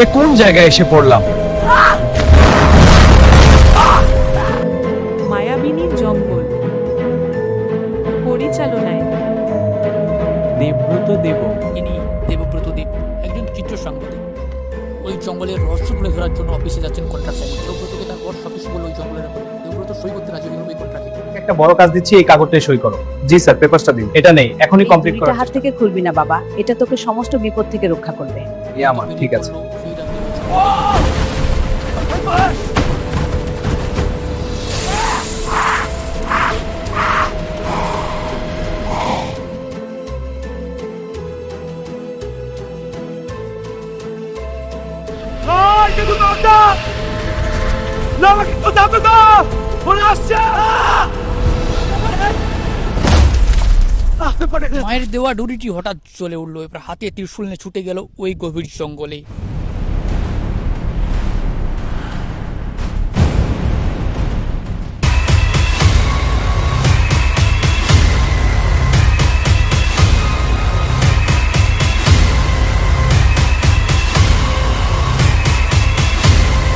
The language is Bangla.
এ কোন জায়গায় এসে পড়লাম? মায়াবিনীর জঙ্গল পরিচালনায় দেবব্রত দেব। ইনি দেবব্রত দেব, একজন চিত্র সাংবাদিক। ওই জঙ্গলের রহস্য তুলে ধরার জন্য অফিসে যাচ্ছেন কন্ট্রাক্ট সাইন। দেবব্রতকে তার বস সব কিছু বলল ওই জঙ্গলের ব্যাপারে। দেবব্রত সই করতে রাজি হলেন ওই কন্ট্রাক্টে। একটা বড় কাজ দিচ্ছি, এই কাগজটাই সই করো। জি স্যার, পেপারসটা দিন। এটা নেই, এখনই এই কমপ্লিট ছুরিটা করো। হাত থেকে খুলবি না বাবা, এটা তোকে সমস্ত বিপদ থেকে রক্ষা করবে। আমার ঠিক আছে। সেই রাতে মায়ের দেওয়া ডুরিটি হঠাৎ জ্বলে উঠলো। এবার হাতে ত্রিশূল নিয়ে ছুটে গেল ওই গভীর জঙ্গলে।